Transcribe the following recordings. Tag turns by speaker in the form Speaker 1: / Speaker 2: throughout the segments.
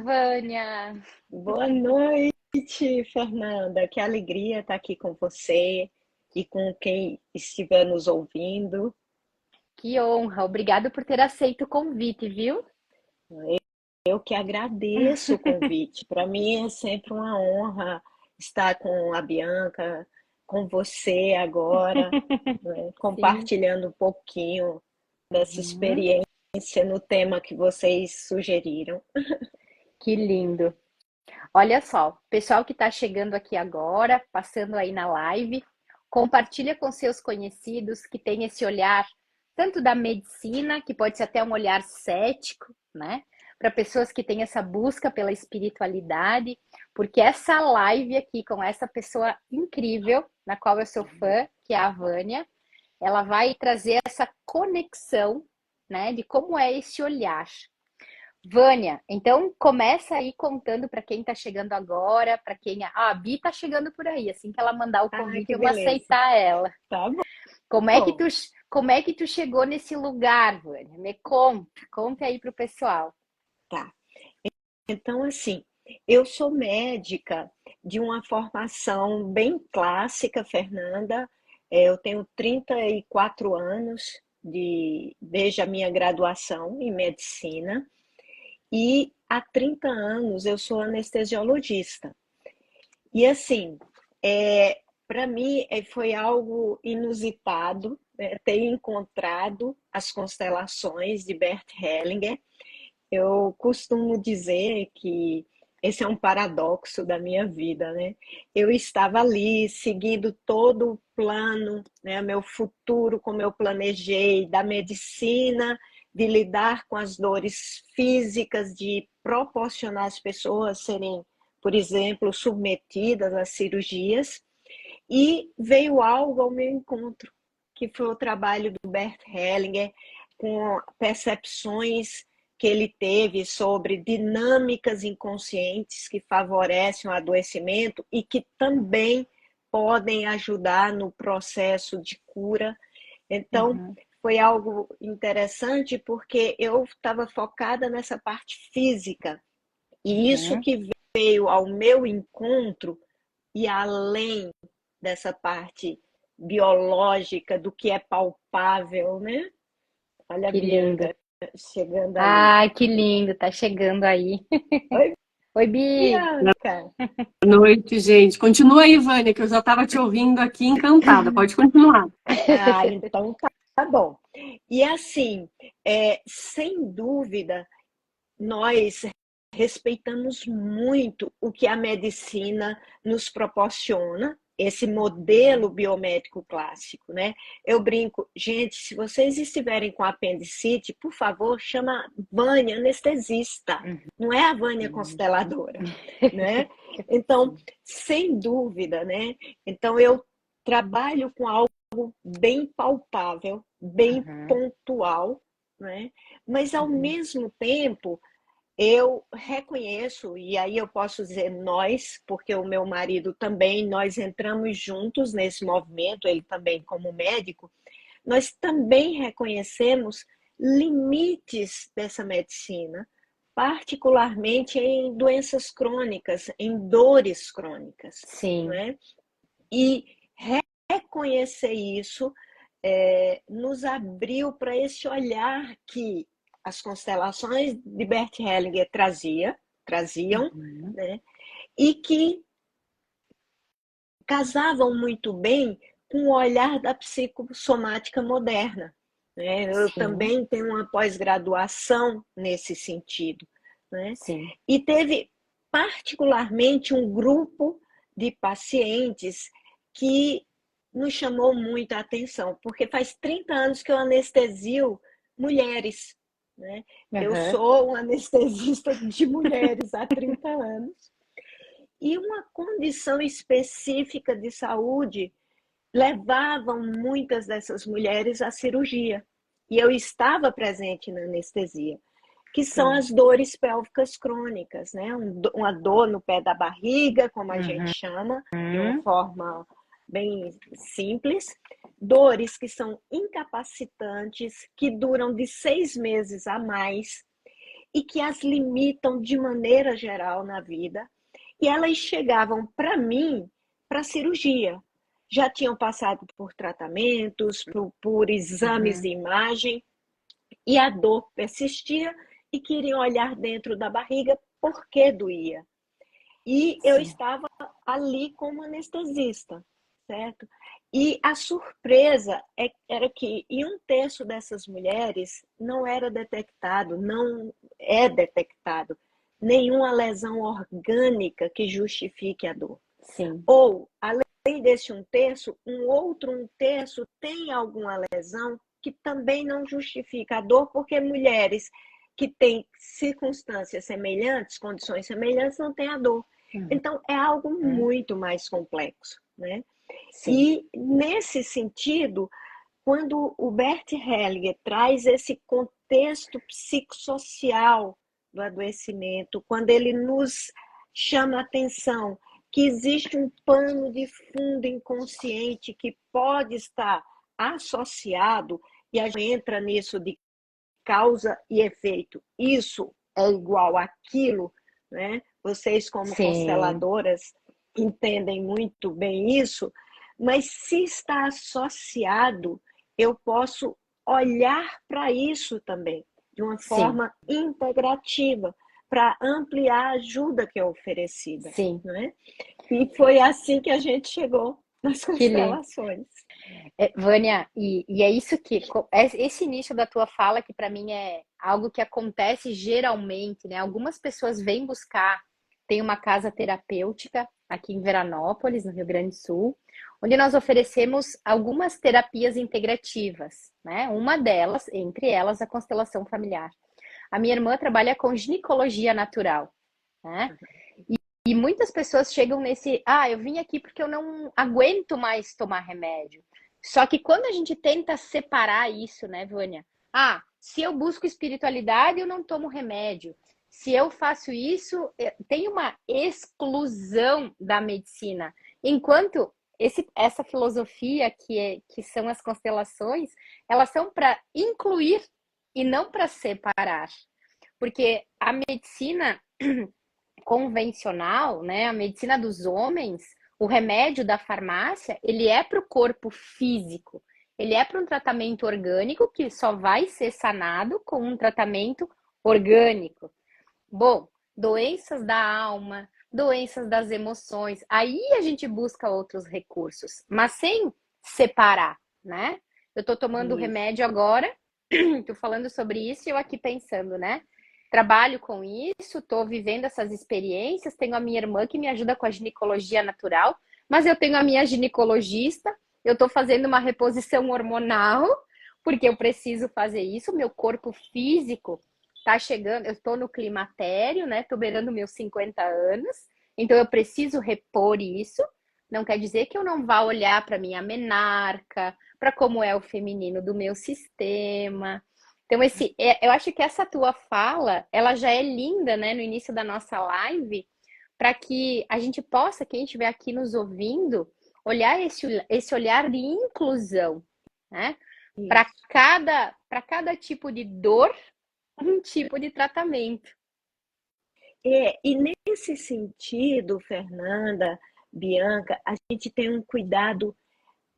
Speaker 1: Vânia!
Speaker 2: Boa noite, Fernanda. Que alegria estar aqui com você e com quem estiver nos ouvindo.
Speaker 1: Que honra! Obrigado por ter aceito o convite, viu?
Speaker 2: Eu que agradeço o convite. Para mim é sempre uma honra estar com a Bianca, com você agora, né,
Speaker 1: Sim.
Speaker 2: compartilhando um pouquinho dessa
Speaker 1: Uhum.
Speaker 2: experiência no tema que vocês sugeriram.
Speaker 1: Que lindo! Olha só, pessoal que está chegando aqui agora, passando aí na live, compartilha com seus conhecidos que têm esse olhar tanto da medicina, que pode ser até um olhar cético, né? Para pessoas que têm essa busca pela espiritualidade, porque essa live aqui com essa pessoa incrível, na qual eu sou fã, que é a Vânia, ela vai trazer essa conexão, né, de como é esse olhar. Vânia, então começa aí contando para quem está chegando agora, para quem a Bi está chegando por aí, assim que ela mandar o
Speaker 2: Ah,
Speaker 1: convite,
Speaker 2: que
Speaker 1: eu vou
Speaker 2: beleza.
Speaker 1: aceitar ela.
Speaker 2: Tá
Speaker 1: Como é que tu,
Speaker 2: bom.
Speaker 1: como é que tu chegou nesse lugar, Vânia? Me conta aí pro pessoal.
Speaker 2: Tá. Então, assim, eu sou médica de uma formação bem clássica, Fernanda. Eu tenho 34 anos desde a minha graduação em medicina e há 30 anos eu sou anestesiologista. E assim, para mim foi algo inusitado, né, ter encontrado as constelações de Bert Hellinger. Eu costumo dizer que esse é um paradoxo da minha vida, né? Eu estava ali seguindo todo o plano, né, meu futuro como eu planejei, da medicina, de lidar com as dores físicas, de proporcionar às pessoas serem, por exemplo, submetidas a cirurgias, e veio algo ao meu encontro, que foi o trabalho do Bert Hellinger, com percepções que ele teve sobre dinâmicas inconscientes que favorecem o adoecimento e que também podem ajudar no processo de cura. Então,
Speaker 1: Uhum,
Speaker 2: foi algo interessante porque eu estava focada nessa parte física e isso
Speaker 1: uhum.
Speaker 2: que veio ao meu encontro e além dessa parte biológica do que é palpável, né? Olha a
Speaker 1: Que lindo.
Speaker 2: Bianca chegando ali.
Speaker 1: Ai, que lindo, tá chegando aí.
Speaker 2: Oi,
Speaker 1: Oi, Bi.
Speaker 2: Bianca.
Speaker 3: Boa noite, gente. Continua aí, Vânia, que eu já estava te ouvindo aqui encantada. Pode continuar.
Speaker 2: Ah, então tá bom. E assim, sem dúvida, nós respeitamos muito o que a medicina nos proporciona, esse modelo biomédico clássico, né? Eu brinco, gente, se vocês estiverem com apendicite, por favor, chama a Vânia anestesista, não é a Vânia
Speaker 1: Uhum.
Speaker 2: consteladora, né? Então,
Speaker 1: Sim.
Speaker 2: sem dúvida, né? Então, eu trabalho com algo bem palpável, bem
Speaker 1: Uhum.
Speaker 2: pontual, né? Mas, ao
Speaker 1: Uhum.
Speaker 2: mesmo tempo, eu reconheço, e aí eu posso dizer nós, porque o meu marido também, nós entramos juntos nesse movimento, ele também como médico, nós também reconhecemos limites dessa medicina, particularmente em doenças crônicas, em dores crônicas, não
Speaker 1: Sim.
Speaker 2: é? E reconhecer isso nos abriu para esse olhar que as constelações de Bert Hellinger traziam,
Speaker 1: Uhum.
Speaker 2: né? E que casavam muito bem com o olhar da psicossomática moderna. Né? Eu
Speaker 1: Sim.
Speaker 2: também tenho uma pós-graduação nesse sentido. Né?
Speaker 1: Sim.
Speaker 2: E teve particularmente um grupo de pacientes que nos chamou muito a atenção, porque faz 30 anos que eu anestesio mulheres. Né? Eu
Speaker 1: Uhum.
Speaker 2: sou um anestesista de mulheres há 30 anos. E uma condição específica de saúde levavam muitas dessas mulheres à cirurgia. E eu estava presente na anestesia, que são
Speaker 1: Sim.
Speaker 2: as dores pélvicas crônicas, né? Uma dor no pé da barriga, como a gente
Speaker 1: Uhum.
Speaker 2: chama, de uma forma bem simples. Dores que são incapacitantes, que duram de 6 meses a mais e que as limitam de maneira geral na vida. E elas chegavam para mim para cirurgia. Já tinham passado por tratamentos, por exames de imagem, e a dor persistia e queriam olhar dentro da barriga porque doía. E eu estava ali como anestesista, certo? E a surpresa era que em 1/3 dessas mulheres não era detectado, não é detectado nenhuma lesão orgânica que justifique a dor.
Speaker 1: Sim.
Speaker 2: Ou, além desse 1/3, um outro 1/3 tem alguma lesão que também não justifica a dor, porque mulheres que têm circunstâncias semelhantes, condições semelhantes, não têm a dor. Então, é algo muito mais complexo, né?
Speaker 1: Sim.
Speaker 2: E, nesse sentido, quando o Bert Hellinger traz esse contexto psicossocial do adoecimento, quando ele nos chama a atenção que existe um pano de fundo inconsciente que pode estar associado, e a gente entra nisso de causa e efeito, isso é igual àquilo, né? Vocês, como consteladoras, entendem muito bem isso, mas se está associado, eu posso olhar para isso também, de uma forma integrativa, para ampliar a ajuda que é oferecida.
Speaker 1: Sim.
Speaker 2: Né? E foi assim que a gente chegou nas constelações.
Speaker 1: Vânia, e é isso que esse início da tua fala que para mim é algo que acontece geralmente, né? Algumas pessoas vêm buscar, tem uma casa terapêutica aqui em Veranópolis, no Rio Grande do Sul, onde nós oferecemos algumas terapias integrativas, né? Uma delas, entre elas, a constelação familiar. A minha irmã trabalha com ginecologia natural, né? E muitas pessoas chegam nesse, eu vim aqui porque eu não aguento mais tomar remédio. Só que quando a gente tenta separar isso, né, Vânia? Se eu busco espiritualidade, eu não tomo remédio. Se eu faço isso, tem uma exclusão da medicina. Enquanto essa filosofia que são as constelações, elas são para incluir e não para separar. Porque a medicina convencional, né, a medicina dos homens, o remédio da farmácia, ele é para o corpo físico, ele é para um tratamento orgânico que só vai ser sanado com um tratamento orgânico. Bom, doenças da alma, doenças das emoções, aí a gente busca outros recursos, mas sem separar, né? Eu tô tomando remédio agora, tô falando sobre isso e eu aqui pensando, né? Trabalho com isso, estou vivendo essas experiências, tenho a minha irmã que me ajuda com a ginecologia natural, mas eu tenho a minha ginecologista, eu estou fazendo uma reposição hormonal, porque eu preciso fazer isso, meu corpo físico está chegando, eu estou no climatério, né? Estou beirando meus 50 anos, então eu preciso repor isso. Não quer dizer que eu não vá olhar para minha menarca, para como é o feminino do meu sistema. Então, eu acho que essa tua fala, ela já é linda, né, no início da nossa live, para que a gente possa, quem estiver aqui nos ouvindo, olhar esse olhar de inclusão, né? Para cada tipo de dor, um tipo de tratamento.
Speaker 2: E nesse sentido, Fernanda, Bianca, a gente tem um cuidado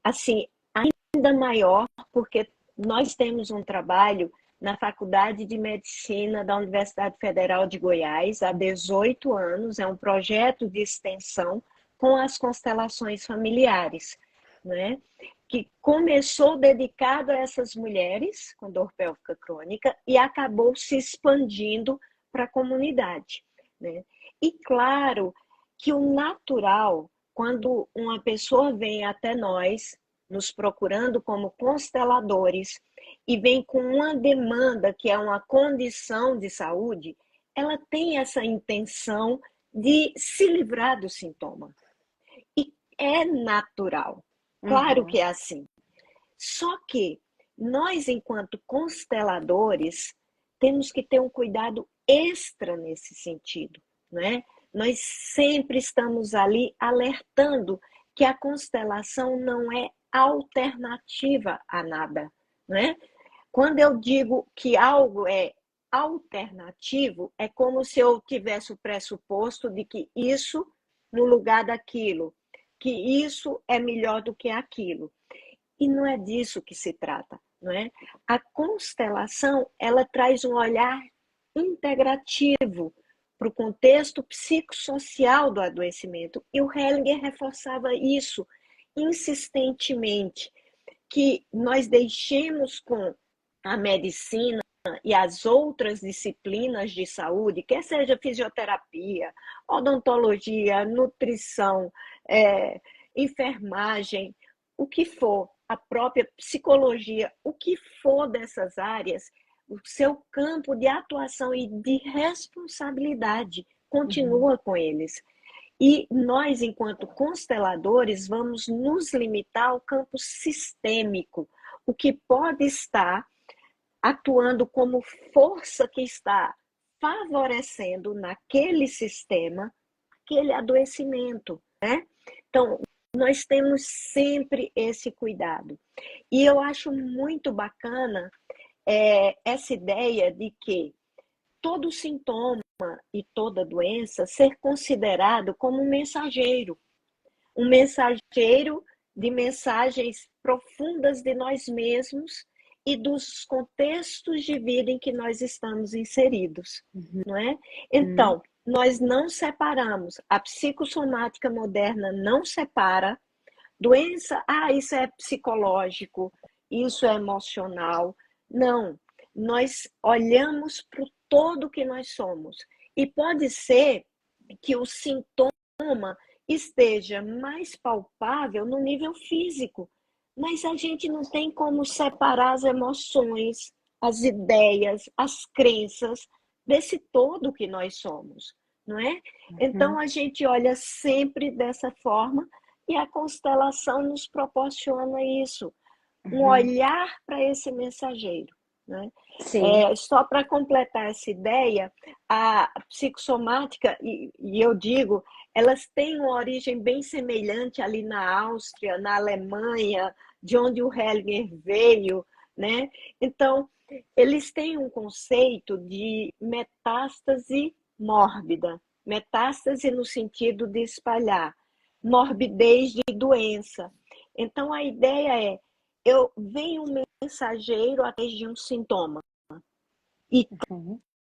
Speaker 2: assim ainda maior, porque nós temos um trabalho na Faculdade de Medicina da Universidade Federal de Goiás há 18 anos, é um projeto de extensão com as constelações familiares, né? Que começou dedicado a essas mulheres com dor pélvica crônica e acabou se expandindo para a comunidade, né? E claro que o natural, quando uma pessoa vem até nós, nos procurando como consteladores, e vem com uma demanda que é uma condição de saúde, ela tem essa intenção de se livrar do sintoma. E é natural. Claro que é assim. Só que nós, enquanto consteladores, temos que ter um cuidado extra nesse sentido, né? Nós sempre estamos ali alertando que a constelação não é alternativa a nada, né? Quando eu digo que algo é alternativo é como se eu tivesse o pressuposto de que isso no lugar daquilo, que isso é melhor do que aquilo. E não é disso que se trata, não é? A constelação, ela traz um olhar integrativo para o contexto psicossocial do adoecimento. E o Hellinger reforçava isso insistentemente, que nós deixemos com a medicina e as outras disciplinas de saúde, quer seja fisioterapia, odontologia, nutrição, enfermagem, o que for, a própria psicologia, o que for dessas áreas, o seu campo de atuação e de responsabilidade continua com eles. E nós, enquanto consteladores, vamos nos limitar ao campo sistêmico, o que pode estar atuando como força que está favorecendo naquele sistema aquele adoecimento, né? Então, nós temos sempre esse cuidado. E eu acho muito bacana essa ideia de que todo sintoma e toda doença ser considerado como um mensageiro de mensagens profundas de nós mesmos e dos contextos de vida em que nós estamos inseridos, não é? Então, nós não separamos, a psicossomática moderna não separa doença, isso é psicológico, isso é emocional. Não, nós olhamos para o todo que nós somos. E pode ser que o sintoma esteja mais palpável no nível físico, mas a gente não tem como separar as emoções, as ideias, as crenças desse todo que nós somos, não é? Então a gente olha sempre dessa forma e a constelação nos proporciona isso, um olhar para esse mensageiro, né? Só para completar essa ideia, a psicossomática, e eu digo, elas têm uma origem bem semelhante ali na Áustria, na Alemanha, de onde o Hellinger veio, né? Então, eles têm um conceito de metástase mórbida, metástase no sentido de espalhar, morbidez de doença. Então, a ideia é, eu venho um mensageiro atrás de um sintoma. E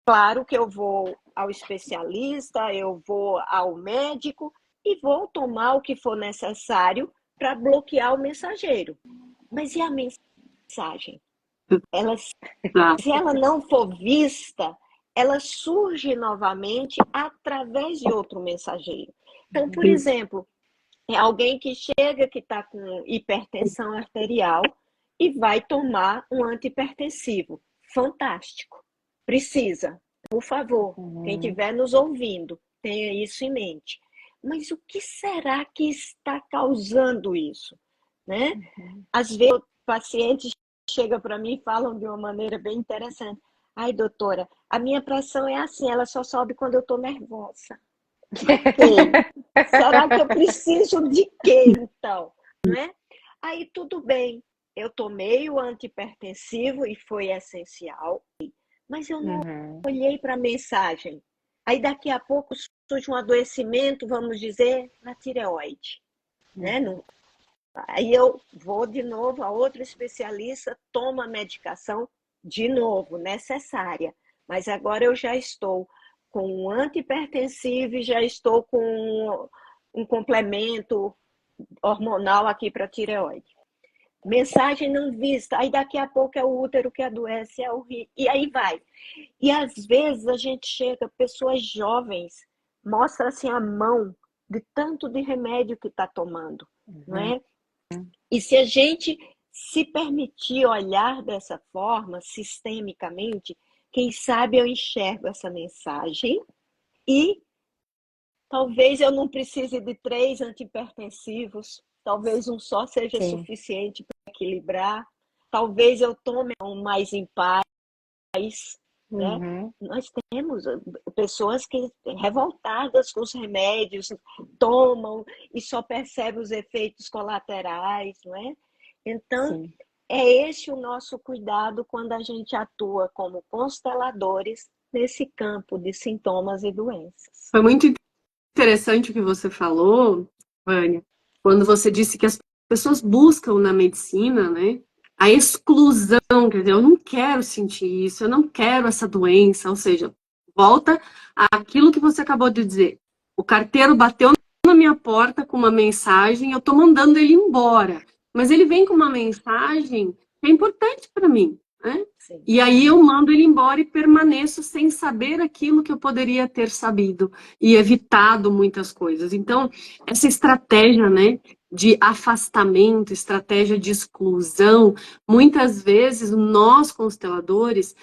Speaker 2: claro que eu vou ao especialista, eu vou ao médico e vou tomar o que for necessário para bloquear o mensageiro. Mas e a mensagem? Se ela não for vista, ela surge novamente através de outro mensageiro. Então, por exemplo, é alguém que chega que está com hipertensão arterial e vai tomar um antihipertensivo. Fantástico. Precisa. Por favor, quem estiver nos ouvindo, tenha isso em mente. Mas o que será que está causando isso? Né? Às vezes, pacientes chegam para mim e falam de uma maneira bem interessante. Ai, doutora, a minha pressão é assim, ela só sobe quando eu estou nervosa. Será que eu preciso de quê, então? Não é? Aí tudo bem, eu tomei o antihipertensivo e foi essencial, mas eu não olhei para a mensagem. Aí daqui a pouco surge um adoecimento, vamos dizer, na tireoide. Né? Aí eu vou de novo a outro especialista, tomo a medicação de novo, necessária. Mas agora eu já estou com um antihipertensivo e já estou com um complemento hormonal aqui para tireoide. Mensagem não vista, aí daqui a pouco é o útero que adoece, é o rim, e aí vai. E às vezes a gente chega, pessoas jovens, mostra assim a mão de tanto de remédio que está tomando, não é? E se a gente se permitir olhar dessa forma, sistemicamente, quem sabe eu enxergo essa mensagem e talvez eu não precise de 3 antihipertensivos, talvez um só seja suficiente para equilibrar, talvez eu tome um mais em paz, né? Nós temos pessoas que revoltadas com os remédios, tomam e só percebem os efeitos colaterais, não é? Então, é esse o nosso cuidado quando a gente atua como consteladores nesse campo de sintomas e doenças.
Speaker 3: Foi muito interessante o que você falou, Vânia, quando você disse que as pessoas buscam na medicina, né, a exclusão, quer dizer, eu não quero sentir isso, eu não quero essa doença, ou seja, volta àquilo que você acabou de dizer. O carteiro bateu na minha porta com uma mensagem, eu estou mandando ele embora, mas ele vem com uma mensagem que é importante para mim, né?
Speaker 2: Sim.
Speaker 3: E aí eu mando ele embora e permaneço sem saber aquilo que eu poderia ter sabido e evitado muitas coisas. Então, essa estratégia, né, de afastamento, estratégia de exclusão, muitas vezes nós, consteladores,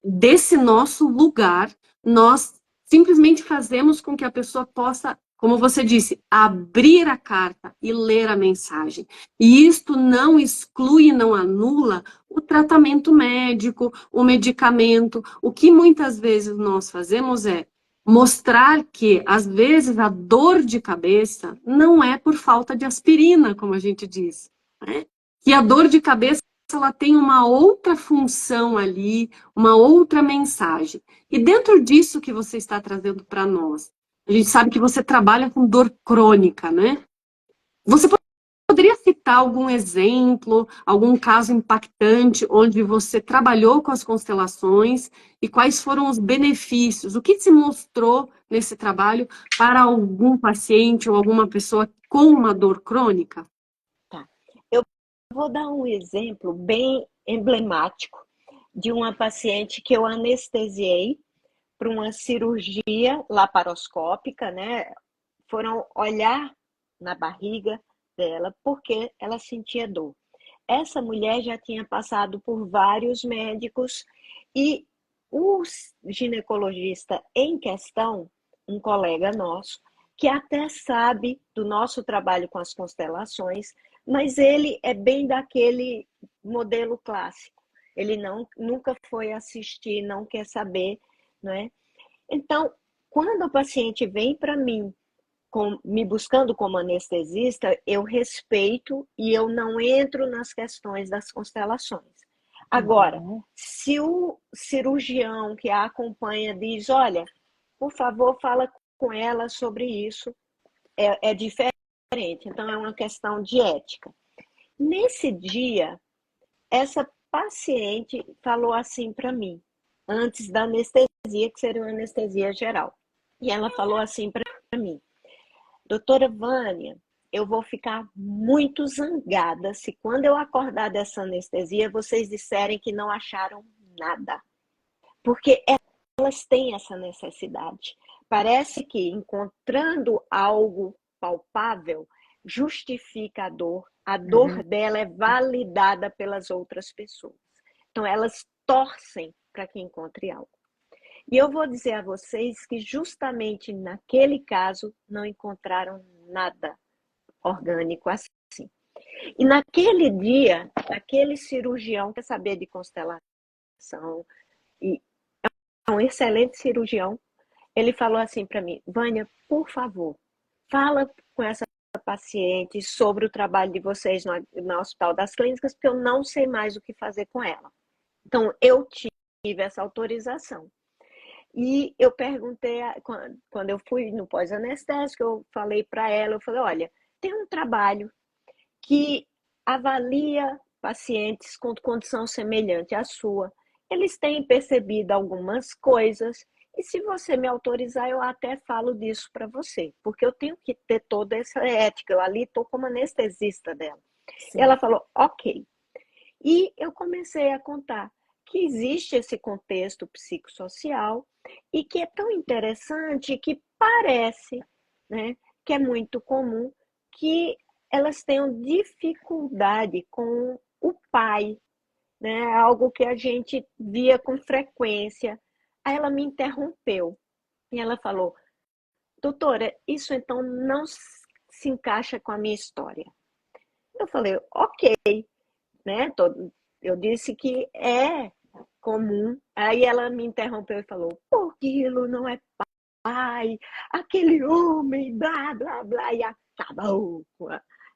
Speaker 3: desse nosso lugar, nós simplesmente fazemos com que a pessoa possa, como você disse, abrir a carta e ler a mensagem. E isto não exclui, não anula o tratamento médico, o medicamento. O que muitas vezes nós fazemos é mostrar que, às vezes, a dor de cabeça não é por falta de aspirina, como a gente diz, né? Que a dor de cabeça ela tem uma outra função ali, uma outra mensagem. E dentro disso que você está trazendo para nós, a gente sabe que você trabalha com dor crônica, né? Você poderia citar algum exemplo, algum caso impactante onde você trabalhou com as constelações e quais foram os benefícios? O que se mostrou nesse trabalho para algum paciente ou alguma pessoa com uma dor crônica?
Speaker 2: Tá. Eu vou dar um exemplo bem emblemático de uma paciente que eu anestesiei para uma cirurgia laparoscópica, né? Foram olhar na barriga dela porque ela sentia dor. Essa mulher já tinha passado por vários médicos e o ginecologista em questão, um colega nosso, que até sabe do nosso trabalho com as constelações, mas ele é bem daquele modelo clássico. Ele nunca foi assistir, não quer saber, né? Então, quando o paciente vem para mim me buscando como anestesista, eu respeito e eu não entro nas questões das constelações. Agora, se o cirurgião que a acompanha diz, olha, por favor, fala com ela sobre isso, é diferente. Então, é uma questão de ética. Nesse dia, essa paciente falou assim para mim, antes da anestesia, que seria uma anestesia geral. E ela falou assim para mim, doutora Vânia, eu vou ficar muito zangada se quando eu acordar dessa anestesia vocês disserem que não acharam nada. Porque elas têm essa necessidade. Parece que encontrando algo palpável justifica a dor dela é validada pelas outras pessoas. Então elas torcem para que encontre algo. E eu vou dizer a vocês que justamente naquele caso não encontraram nada orgânico assim. E naquele dia, aquele cirurgião quer saber de constelação, e é um excelente cirurgião, ele falou assim para mim, Vânia, por favor, fala com essa paciente sobre o trabalho de vocês no Hospital das Clínicas, porque eu não sei mais o que fazer com ela. Então, eu tive essa autorização. E eu perguntei, quando eu fui no pós-anestésico, eu falei para ela, eu falei, olha, tem um trabalho que avalia pacientes com condição semelhante à sua. Eles têm percebido algumas coisas, e se você me autorizar, eu até falo disso para você, porque eu tenho que ter toda essa ética, eu ali estou como anestesista dela. Sim. Ela falou, ok. E eu comecei a contar que existe esse contexto psicossocial e que é tão interessante que parece, né, que é muito comum que elas tenham dificuldade com o pai, né, algo que a gente via com frequência. Aí ela me interrompeu e ela falou, doutora, isso então não se encaixa com a minha história. Eu falei, ok, né, eu disse que é comum. Aí ela me interrompeu e falou, aquilo não é pai, aquele homem, blá, blá, blá, e acabou,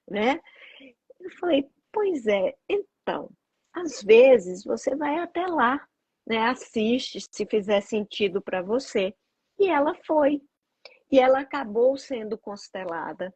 Speaker 2: né? Eu falei, pois é, Então, às vezes você vai até lá, né? Assiste, se fizer sentido para você. E ela foi. E ela acabou sendo constelada.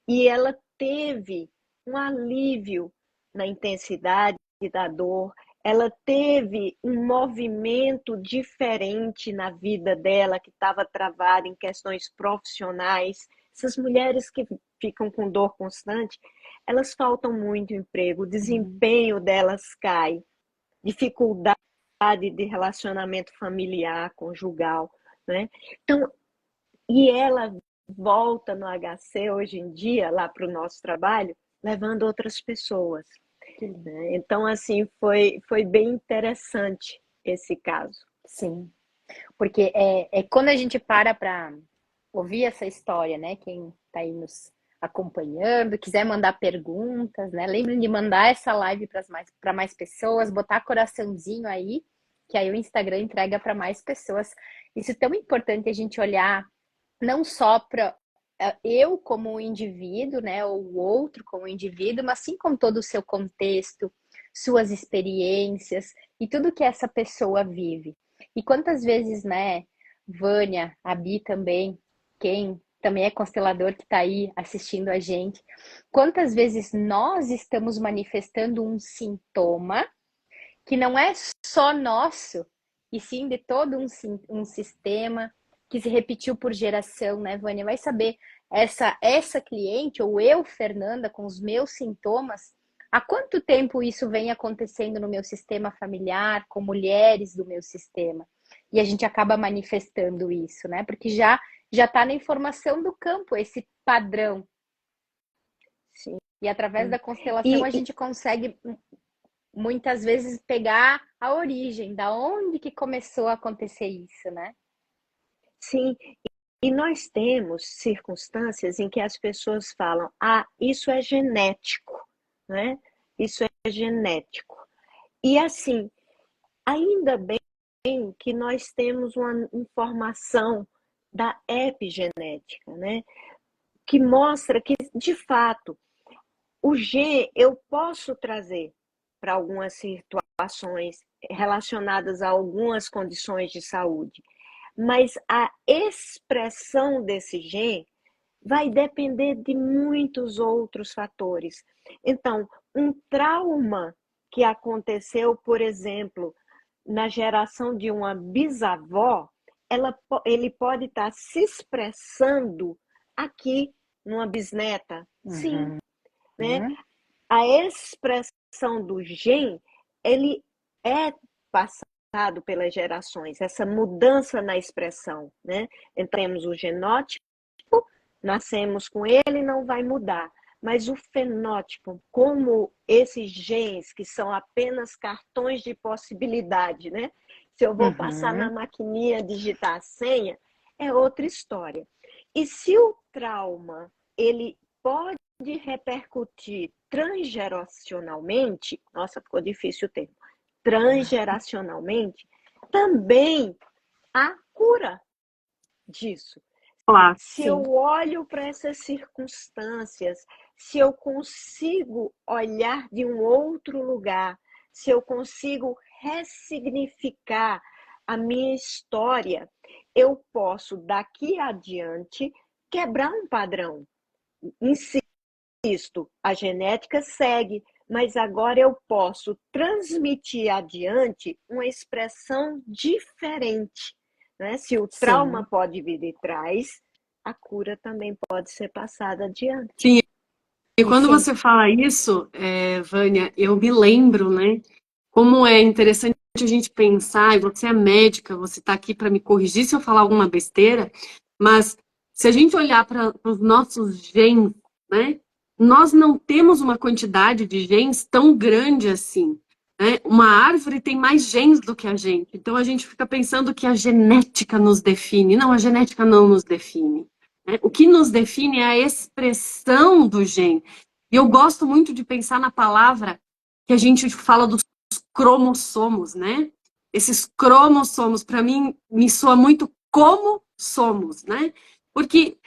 Speaker 2: E ela teve um alívio na intensidade da dor, ela teve um movimento diferente na vida dela, que estava travada em questões profissionais. Essas mulheres que ficam com dor constante, elas faltam muito emprego, o desempenho delas cai, dificuldade de relacionamento familiar, conjugal, né? Então, e ela volta no HC hoje em dia, lá para o nosso trabalho, levando outras pessoas. Né? Então, assim, foi bem interessante esse caso.
Speaker 1: Sim, porque quando a gente para ouvir essa história, né? Quem está aí nos acompanhando, quiser mandar perguntas, né? Lembrem de mandar essa live para mais pessoas, botar coraçãozinho aí, que aí o Instagram entrega para mais pessoas. Isso é tão importante a gente olhar não só para eu como indivíduo, né, ou o outro como indivíduo, mas sim com todo o seu contexto, suas experiências e tudo que essa pessoa vive. E quantas vezes, né, Vânia, a Bi também, quem também é constelador que está aí assistindo a gente, quantas vezes nós estamos manifestando um sintoma que não é só nosso, e sim de todo um sistema que se repetiu por geração, né, Vânia? Vai saber, essa cliente, ou eu, Fernanda, com os meus sintomas, há quanto tempo isso vem acontecendo no meu sistema familiar, com mulheres do meu sistema? E a gente acaba manifestando isso, né? Porque já está na informação do campo, esse padrão.
Speaker 2: Sim.
Speaker 1: E através da constelação a gente consegue muitas vezes pegar a origem, da onde que começou a acontecer isso, né?
Speaker 2: Sim, e nós temos circunstâncias em que as pessoas falam, isso é genético, né? Isso é genético. E assim, ainda bem que nós temos uma informação da epigenética, né? Que mostra que, de fato, o gen eu posso trazer para algumas situações relacionadas a algumas condições de saúde, mas a expressão desse gen vai depender de muitos outros fatores. Então, um trauma que aconteceu, por exemplo, na geração de uma bisavó, ele pode estar se expressando aqui numa bisneta. Sim, né? A expressão do gen, ele é passado pelas gerações, essa mudança na expressão, né? Então, temos o genótipo, nascemos com ele, não vai mudar. Mas o fenótipo, como esses genes, que são apenas cartões de possibilidade, né? Se eu vou passar na maquininha digitar a senha, é outra história. E se o trauma, ele pode repercutir transgeracionalmente, nossa, ficou difícil o termo, transgeracionalmente, também há cura disso.
Speaker 3: Claro,
Speaker 2: se eu olho para essas circunstâncias, se eu consigo olhar de um outro lugar, se eu consigo ressignificar a minha história, eu posso, daqui adiante, quebrar um padrão. Insisto, a genética segue, mas agora eu posso transmitir adiante uma expressão diferente. Né? Se o trauma pode vir de trás, a cura também pode ser passada adiante.
Speaker 3: Sim, e quando você fala isso, Vânia, eu me lembro, né, como é interessante a gente pensar, e você é médica, você está aqui para me corrigir se eu falar alguma besteira, mas se a gente olhar para os nossos genes, né, nós não temos uma quantidade de genes tão grande assim. Né? Uma árvore tem mais genes do que a gente, então a gente fica pensando que a genética nos define. Não, a genética não nos define. Né? O que nos define é a expressão do gene. E eu gosto muito de pensar na palavra que a gente fala dos cromossomos, né? Esses cromossomos, para mim, me soa muito como somos, né? Porque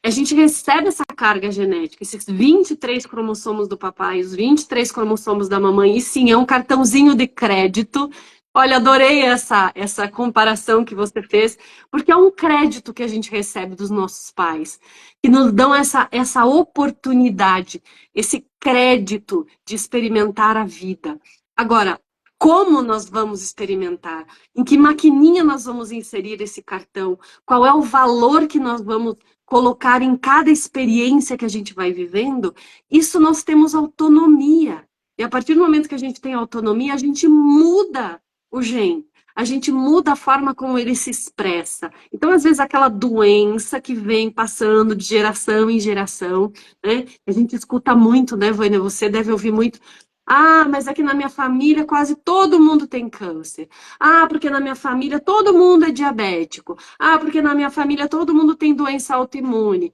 Speaker 3: a gente recebe essa carga genética, esses 23 cromossomos do papai, os 23 cromossomos da mamãe, e sim, é um cartãozinho de crédito. Olha, adorei essa comparação que você fez, porque é um crédito que a gente recebe dos nossos pais, que nos dão essa oportunidade, esse crédito de experimentar a vida. Agora, como nós vamos experimentar? Em que maquininha nós vamos inserir esse cartão? Qual é o valor que nós vamos colocar em cada experiência que a gente vai vivendo? Isso nós temos autonomia. E a partir do momento que a gente tem autonomia, a gente muda o gene. A gente muda a forma como ele se expressa. Então, às vezes, aquela doença que vem passando de geração em geração, né? A gente escuta muito, né, Vânia? Você deve ouvir muito. Ah, mas aqui na minha família quase todo mundo tem câncer. Ah, porque na minha família todo mundo é diabético. Ah, porque na minha família todo mundo tem doença autoimune.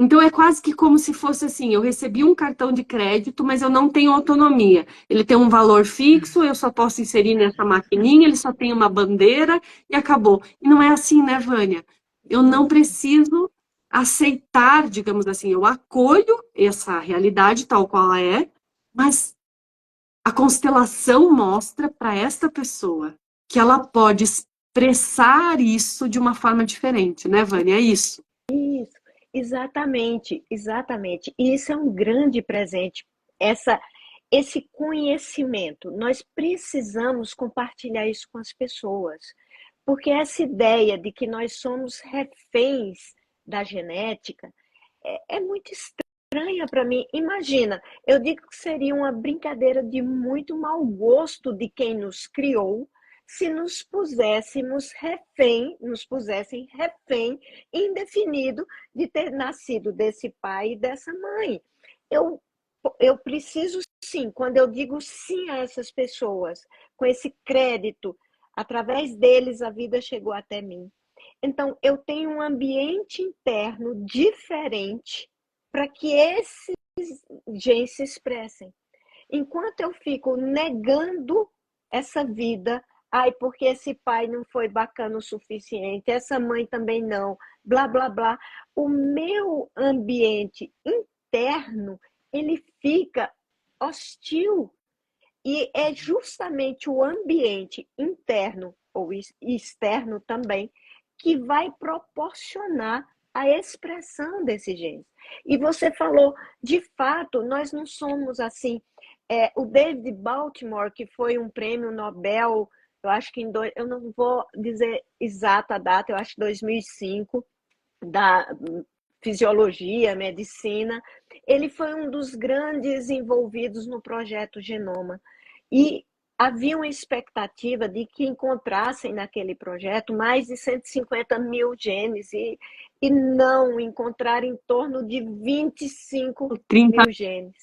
Speaker 3: Então é quase que como se fosse assim, eu recebi um cartão de crédito, mas eu não tenho autonomia. Ele tem um valor fixo, eu só posso inserir nessa maquininha, ele só tem uma bandeira e acabou. E não é assim, né, Vânia? Eu não preciso aceitar, digamos assim, eu acolho essa realidade tal qual ela é, mas a constelação mostra para esta pessoa que ela pode expressar isso de uma forma diferente, né, Vânia? É isso.
Speaker 2: Isso, exatamente, exatamente. E isso é um grande presente, esse conhecimento. Nós precisamos compartilhar isso com as pessoas, porque essa ideia de que nós somos reféns da genética é muito estranha para mim. Imagina, eu digo que seria uma brincadeira de muito mau gosto de quem nos criou se nos pusessem refém indefinido de ter nascido desse pai e dessa mãe. Eu, eu preciso sim, quando eu digo sim a essas pessoas, com esse crédito, através deles a vida chegou até mim. Então, eu tenho um ambiente interno diferente para que esses genes se expressem. Enquanto eu fico negando essa vida, ai, porque esse pai não foi bacana o suficiente, essa mãe também não, blá, blá, blá. O meu ambiente interno, ele fica hostil. E é justamente o ambiente interno ou externo também que vai proporcionar a expressão desse genes. E você falou, de fato, nós não somos assim. O David Baltimore, que foi um prêmio Nobel, eu acho que eu não vou dizer exata a data, eu acho que 2005, da fisiologia, medicina, ele foi um dos grandes envolvidos no projeto Genoma. E havia uma expectativa de que encontrassem naquele projeto mais de 150 mil genes e não encontraram em torno de 25 mil genes.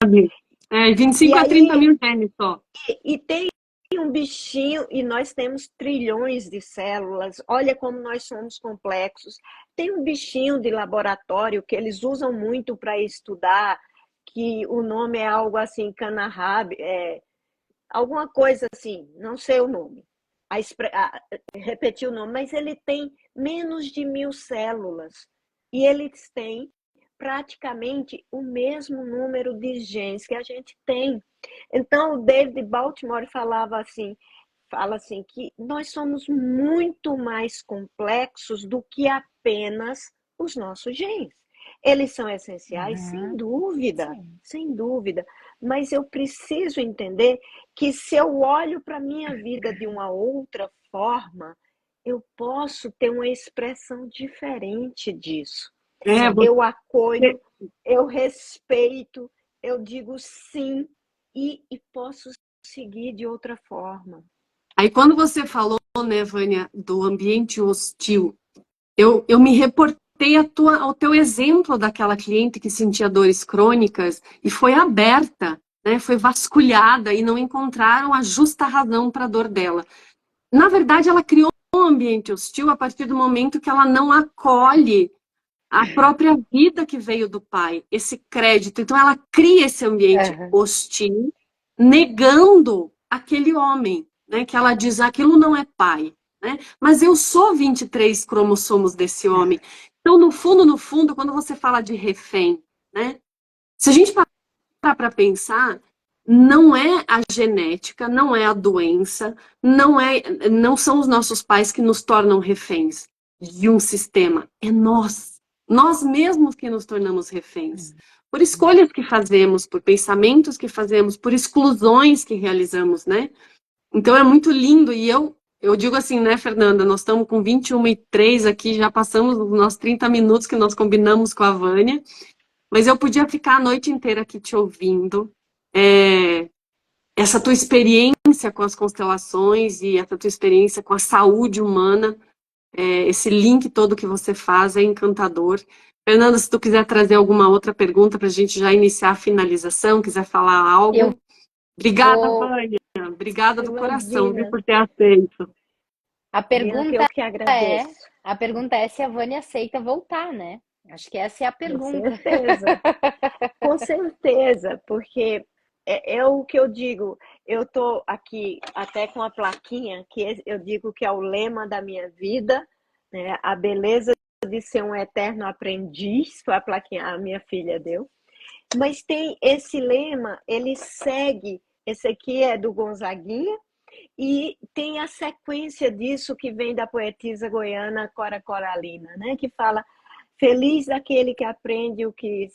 Speaker 3: 25 a 30 mil genes só.
Speaker 2: E tem um bichinho, e nós temos trilhões de células, olha como nós somos complexos. Tem um bichinho de laboratório que eles usam muito para estudar, que o nome é algo assim, Canahab, alguma coisa assim, não sei o nome, repetir o nome, mas ele tem menos de 1000 células e eles têm praticamente o mesmo número de genes que a gente tem. Então, o David Baltimore fala assim que nós somos muito mais complexos do que apenas os nossos genes. Eles são essenciais, sem dúvida, sem dúvida. Mas eu preciso entender que se eu olho para a minha vida de uma outra forma, eu posso ter uma expressão diferente disso. Eu acolho, eu respeito, eu digo sim e posso seguir de outra forma.
Speaker 3: Aí quando você falou, né, Vânia, do ambiente hostil, eu me reportei ao teu exemplo daquela cliente que sentia dores crônicas e foi aberta, né, foi vasculhada e não encontraram a justa razão para a dor dela. Na verdade, ela criou um ambiente hostil a partir do momento que ela não acolhe a própria vida que veio do pai, esse crédito. Então, ela cria esse ambiente hostil, negando aquele homem, né? Que ela diz, aquilo não é pai, né? Mas eu sou 23 cromossomos desse homem. Então, no fundo, quando você fala de refém, né? Se a gente parar para pensar, não é a genética, não é a doença, não são os nossos pais que nos tornam reféns de um sistema, é nós mesmos que nos tornamos reféns, por escolhas que fazemos, por pensamentos que fazemos, por exclusões que realizamos, né? Então é muito lindo, e eu digo assim, né, Fernanda, nós estamos com 21h03 aqui, já passamos os nossos 30 minutos que nós combinamos com a Vânia, mas eu podia ficar a noite inteira aqui te ouvindo. Essa tua experiência com as constelações e essa tua experiência com a saúde humana, esse link todo que você faz é encantador. Fernanda, se tu quiser trazer alguma outra pergunta para a gente já iniciar a finalização, quiser falar algo.
Speaker 1: Eu
Speaker 3: Obrigada,
Speaker 1: vou...
Speaker 3: Vânia. Obrigada do coração, viu,
Speaker 2: Imagina.
Speaker 3: por ter aceito.
Speaker 1: A
Speaker 2: Bianca, eu que
Speaker 1: é,
Speaker 2: agradeço.
Speaker 1: a pergunta é se a Vânia aceita voltar, né? Acho que essa é a
Speaker 2: Com
Speaker 1: pergunta.
Speaker 2: certeza. Com certeza, porque é o que eu digo. Eu estou aqui até com a plaquinha, que eu digo que é o lema da minha vida, né? A beleza de ser um eterno aprendiz, foi a plaquinha a minha filha deu. Mas tem esse lema, ele segue, esse aqui é do Gonzaguinha, e tem a sequência disso que vem da poetisa goiana Cora Coralina, né? Que fala: feliz aquele que aprende o que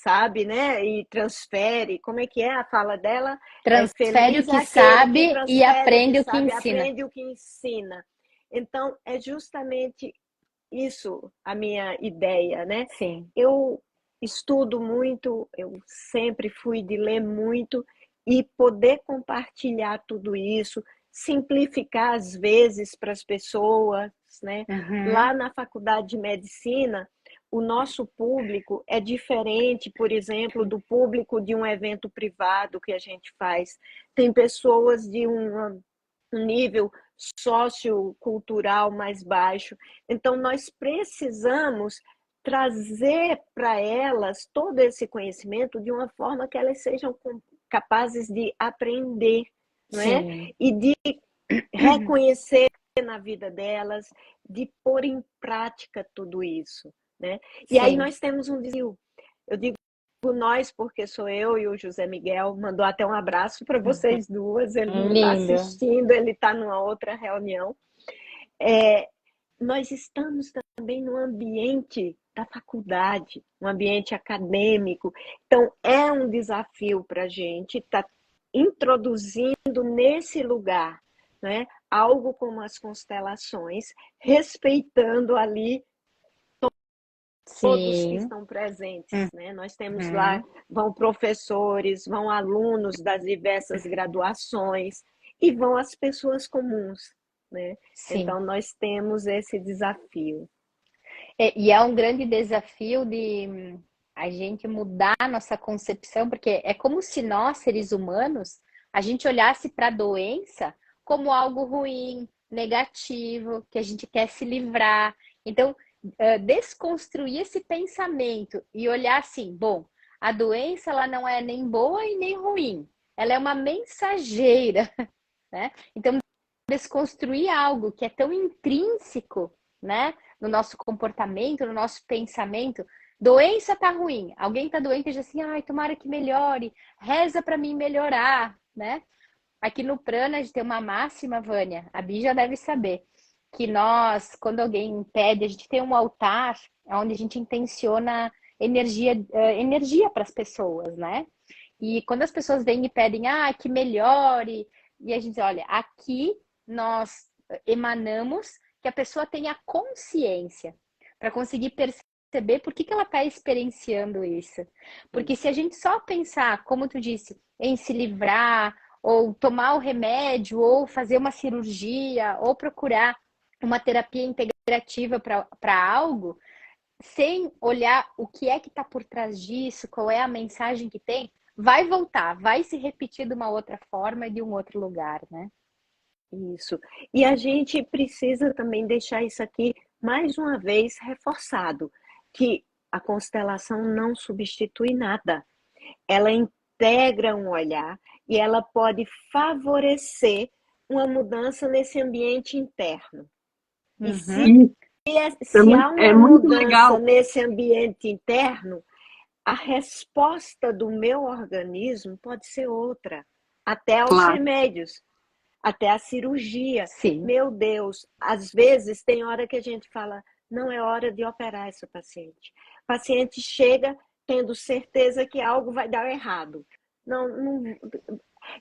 Speaker 2: sabe, né? E transfere. Como é que é a fala dela?
Speaker 1: Transfere o
Speaker 2: Feliz
Speaker 1: que
Speaker 2: aquele que
Speaker 1: sabe e
Speaker 2: transfere o que
Speaker 1: aprende o que
Speaker 2: sabe,
Speaker 1: ensina.
Speaker 2: aprende o que ensina. Então, é justamente isso a minha ideia, né?
Speaker 1: Sim.
Speaker 2: Eu estudo muito, eu sempre fui de ler muito e poder compartilhar tudo isso, simplificar às vezes para as pessoas, né?
Speaker 1: Uhum.
Speaker 2: Lá na faculdade de medicina, o nosso público é diferente, por exemplo, do público de um evento privado que a gente faz. Tem pessoas de um nível sociocultural mais baixo. Então, nós precisamos trazer para elas todo esse conhecimento de uma forma que elas sejam capazes de aprender, não é?
Speaker 1: Sim.
Speaker 2: E de reconhecer na vida delas, de pôr em prática tudo isso, né? E aí
Speaker 1: Sim.
Speaker 2: nós temos um desafio. Eu digo nós, porque sou eu e o José Miguel, mandou até um abraço para vocês duas, ele não está
Speaker 1: Lindo.
Speaker 2: assistindo, ele está numa outra reunião. Nós estamos também no ambiente da faculdade, um ambiente acadêmico, então é um desafio para a gente estar introduzindo nesse lugar, né, algo como as constelações, respeitando ali todos que
Speaker 1: Sim.
Speaker 2: estão presentes, né? Nós temos lá,
Speaker 1: Uhum.
Speaker 2: vão professores, vão alunos das diversas graduações e vão as pessoas comuns, né?
Speaker 1: Sim.
Speaker 2: Então nós temos esse desafio.
Speaker 1: E é um grande desafio de a gente mudar a nossa concepção, porque é como se nós, seres humanos, a gente olhasse para a doença como algo ruim, negativo, que a gente quer se livrar. Então, desconstruir esse pensamento e olhar assim, bom, a doença ela não é nem boa e nem ruim, ela é uma mensageira, né? Então, desconstruir algo que é tão intrínseco, né, no nosso comportamento, no nosso pensamento. Doença tá ruim, alguém tá doente e diz assim, ai, tomara que melhore, reza para mim melhorar, né? Aqui no Prana a gente tem uma máxima, Vânia, a Bi já deve saber, que nós, quando alguém pede, a gente tem um altar onde a gente intenciona energia para as pessoas, né? E quando as pessoas vêm e pedem, que melhore, e a gente diz, olha, aqui nós emanamos que a pessoa tenha consciência para conseguir perceber por que ela está experienciando isso. Porque se a gente só pensar, como tu disse, em se livrar, ou tomar o remédio, ou fazer uma cirurgia, ou procurar uma terapia integrativa para algo, sem olhar o que é que está por trás disso, qual é a mensagem que tem, vai voltar, vai se repetir de uma outra forma e de um outro lugar, né?
Speaker 2: Isso. E a gente precisa também deixar isso aqui mais uma vez reforçado, que a constelação não substitui nada. Ela integra um olhar e ela pode favorecer uma mudança nesse ambiente interno. E se se há uma
Speaker 3: É muito
Speaker 2: mudança
Speaker 3: legal.
Speaker 2: nesse ambiente interno, a resposta do meu organismo pode ser outra, até aos
Speaker 3: Claro.
Speaker 2: remédios, até a cirurgia.
Speaker 1: Sim,
Speaker 2: Meu Deus, às vezes tem hora que a gente fala, não é hora de operar essa paciente. O paciente chega tendo certeza que algo vai dar errado. Não,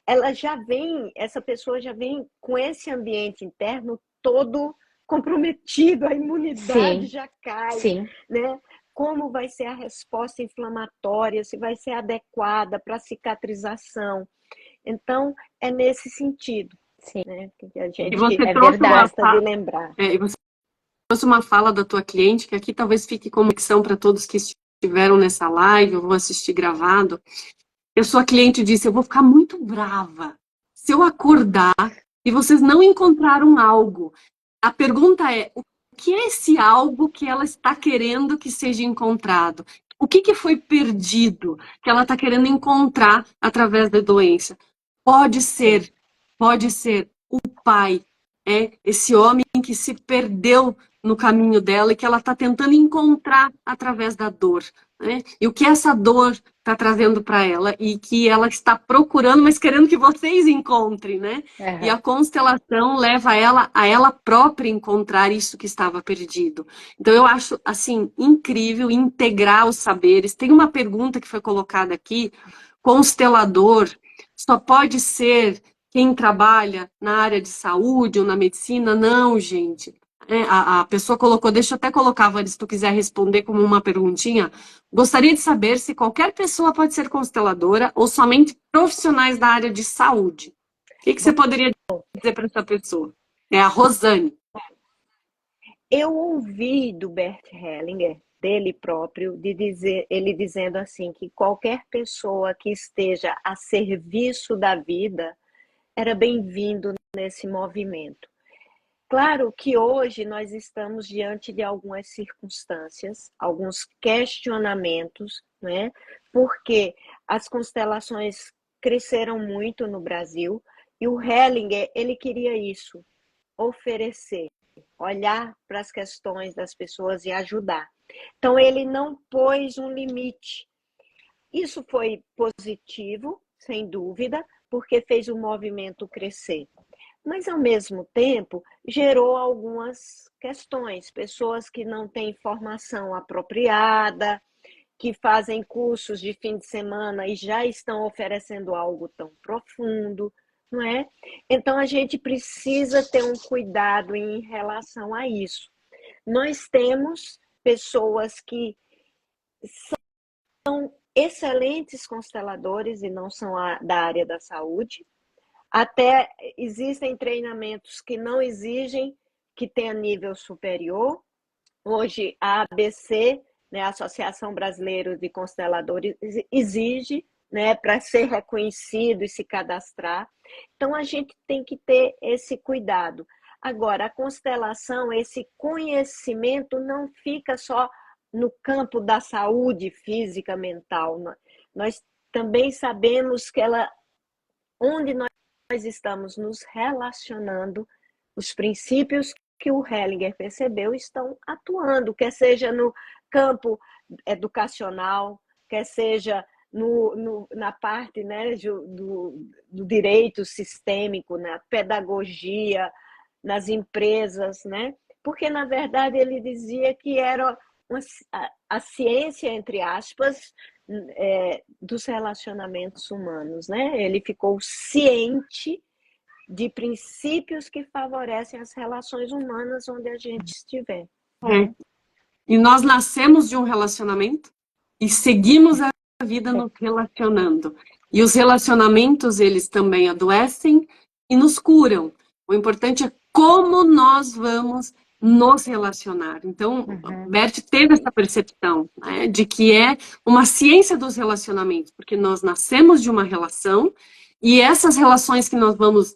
Speaker 2: ela já vem, essa pessoa já vem com esse ambiente interno todo comprometido, a imunidade
Speaker 1: sim,
Speaker 2: já cai,
Speaker 1: sim,
Speaker 2: né? Como vai ser a resposta inflamatória, se vai ser adequada para a cicatrização. Então, é nesse sentido,
Speaker 1: sim.
Speaker 2: né, que a
Speaker 3: E
Speaker 2: gente
Speaker 3: você
Speaker 1: É
Speaker 3: trouxe uma,
Speaker 1: verdade.
Speaker 2: gosta de lembrar.
Speaker 3: e você trouxe uma fala da tua cliente, que aqui talvez fique como lição para todos que estiveram nessa live ou vão assistir gravado. A sua cliente disse, eu vou ficar muito brava se eu acordar e vocês não encontraram algo. A pergunta é, o que é esse algo que ela está querendo que seja encontrado? O que foi perdido que ela está querendo encontrar através da doença? Pode
Speaker 1: Sim,
Speaker 3: ser, pode ser o pai, esse homem que se perdeu no caminho dela e que ela está tentando encontrar através da dor, né? E o que essa dor está trazendo para ela e que ela está procurando, mas querendo que vocês encontrem, né? E a
Speaker 1: aham,
Speaker 3: constelação leva ela a ela própria encontrar isso que estava perdido. Então eu acho assim incrível integrar os saberes. Tem uma pergunta que foi colocada aqui: constelador só pode ser quem trabalha na área de saúde ou na medicina? Não, gente. A pessoa colocou, deixa eu até colocar, Vani, se tu quiser responder como uma perguntinha. Gostaria de saber se qualquer pessoa pode ser consteladora ou somente profissionais da área de saúde. O que você poderia dizer para essa pessoa? É a Rosane.
Speaker 2: Eu ouvi do Bert Hellinger, dele próprio, de dizer, ele dizendo assim, que qualquer pessoa que esteja a serviço da vida era bem-vindo nesse movimento. Claro que hoje nós estamos diante de algumas circunstâncias, alguns questionamentos, né? Porque as constelações cresceram muito no Brasil e o Hellinger, ele queria isso, oferecer, olhar para as questões das pessoas e ajudar. Então ele não pôs um limite. Isso foi positivo, sem dúvida, porque fez o movimento crescer. Mas, ao mesmo tempo, gerou algumas questões. Pessoas que não têm formação apropriada, que fazem cursos de fim de semana e já estão oferecendo algo tão profundo, não é? Então, a gente precisa ter um cuidado em relação a isso. Nós temos pessoas que são excelentes consteladores e não são da área da saúde. Até existem treinamentos que não exigem que tenha nível superior. Hoje, a ABC, né, a Associação Brasileira de Consteladores, exige, né, para ser reconhecido e se cadastrar. Então, a gente tem que ter esse cuidado. Agora, a constelação, esse conhecimento não fica só no campo da saúde física, mental. Nós também sabemos que onde nós estamos nos relacionando, os princípios que o Hellinger percebeu estão atuando, quer seja no campo educacional, quer seja na parte, né, do direito sistêmico, na pedagogia, nas empresas, né? Porque, na verdade, ele dizia que era a ciência, entre aspas, dos relacionamentos humanos, né? Ele ficou ciente de princípios que favorecem as relações humanas onde a gente estiver.
Speaker 3: É. E nós nascemos de um relacionamento e seguimos a vida nos relacionando. E os relacionamentos, eles também adoecem e nos curam. O importante é como nós vamos nos relacionar. Então,
Speaker 1: uhum,
Speaker 3: Bert teve essa percepção, né, de que é uma ciência dos relacionamentos, porque nós nascemos de uma relação e essas relações que nós vamos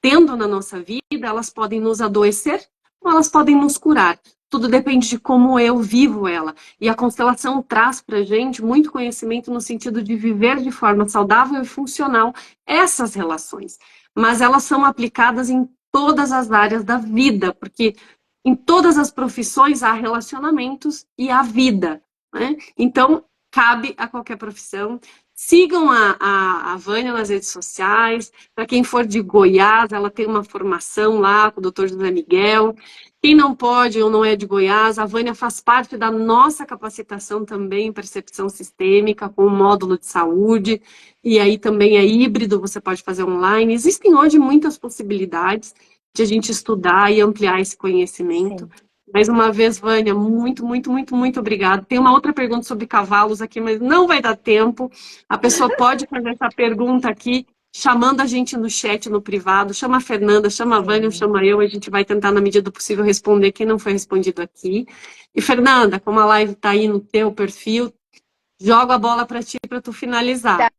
Speaker 3: tendo na nossa vida, elas podem nos adoecer ou elas podem nos curar. Tudo depende de como eu vivo ela. E a constelação traz para a gente muito conhecimento no sentido de viver de forma saudável e funcional essas relações. Mas elas são aplicadas em todas as áreas da vida, porque em todas as profissões há relacionamentos e há vida, né? Então, cabe a qualquer profissão. Sigam a Vânia nas redes sociais. Para quem for de Goiás, ela tem uma formação lá com o Dr. José Miguel. Quem não pode ou não é de Goiás, a Vânia faz parte da nossa capacitação também em percepção sistêmica, com o módulo de saúde, e aí também é híbrido, você pode fazer online. Existem hoje muitas possibilidades de a gente estudar e ampliar esse conhecimento.
Speaker 1: Sim.
Speaker 3: Mais uma vez, Vânia, muito, muito, muito, muito obrigada. Tem uma outra pergunta sobre cavalos aqui, mas não vai dar tempo. A pessoa pode fazer essa pergunta aqui, chamando a gente no chat, no privado. Chama a Fernanda, chama a Vânia, chama eu. A gente vai tentar, na medida do possível, responder quem não foi respondido aqui. E, Fernanda, como a live está aí no teu perfil, jogo a bola para ti, para tu finalizar.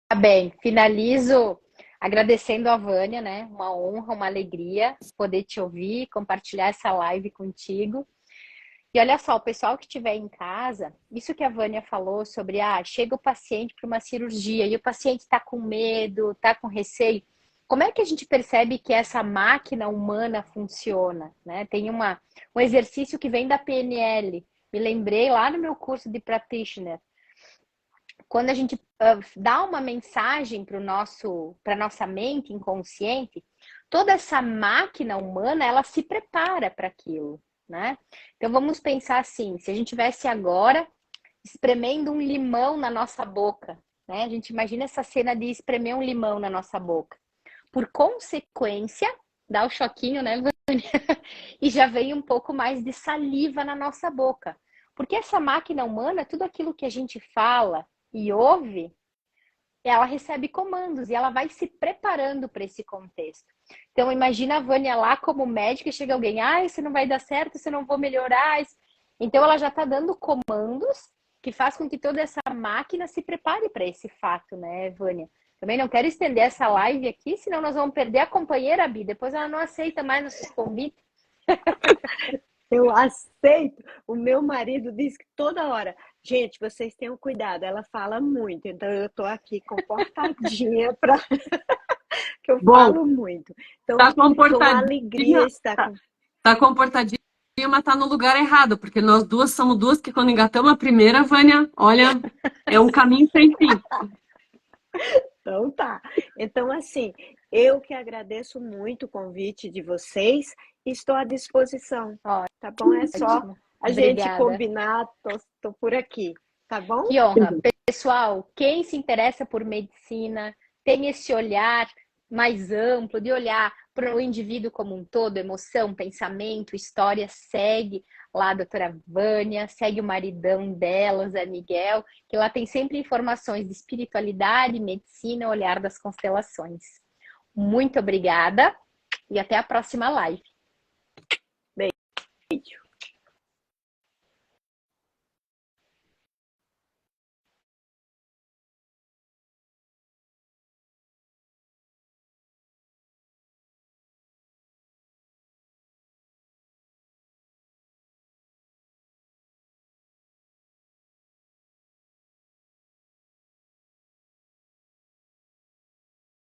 Speaker 1: Tá bem, finalizo agradecendo a Vânia, né? Uma honra, uma alegria poder te ouvir, compartilhar essa live contigo. E olha só, o pessoal que estiver em casa, isso que a Vânia falou sobre, chega o paciente para uma cirurgia e o paciente está com medo, está com receio. Como é que a gente percebe que essa máquina humana funciona, né? Tem um exercício que vem da PNL. Me lembrei lá no meu curso de practitioner. Quando a gente dá uma mensagem para nossa mente inconsciente, toda essa máquina humana, ela se prepara para aquilo, né? Então vamos pensar assim, se a gente tivesse agora espremendo um limão na nossa boca, né? A gente imagina essa cena de espremer um limão na nossa boca. Por consequência, dá o choquinho, né, Vânia? E já vem um pouco mais de saliva na nossa boca. Porque essa máquina humana, tudo aquilo que a gente fala e ouve, ela recebe comandos e ela vai se preparando para esse contexto. Então, imagina a Vânia lá como médica e chega alguém, isso não vai dar certo, isso não vou melhorar. Então, ela já está dando comandos que faz com que toda essa máquina se prepare para esse fato, né, Vânia? Também não quero estender essa live aqui, senão nós vamos perder a companheira, Bi. Depois ela não aceita mais nossos convites.
Speaker 2: Eu aceito. O meu marido diz que toda hora, gente, vocês tenham cuidado. Ela fala muito, então eu estou aqui comportadinha para que eu falo muito. Então,
Speaker 3: Tá
Speaker 2: foi uma
Speaker 3: comportadinha,
Speaker 2: alegria estar com.
Speaker 3: tá comportadinha, mas tá no lugar errado, porque nós duas somos duas que quando engatamos a primeira, Vânia, olha, é um caminho sem fim.
Speaker 2: Então tá. Então, assim, eu que agradeço muito o convite de vocês e estou à disposição. Tá bom? É só a gente combinar, tô por aqui, tá bom?
Speaker 1: Que honra. Pessoal, quem se interessa por medicina, tem esse olhar mais amplo, de olhar para o indivíduo como um todo, emoção, pensamento, história, segue lá a doutora Vânia, segue o maridão dela, Zé Miguel, que lá tem sempre informações de espiritualidade, medicina, olhar das constelações. Muito obrigada e até a próxima live.
Speaker 2: Beijo.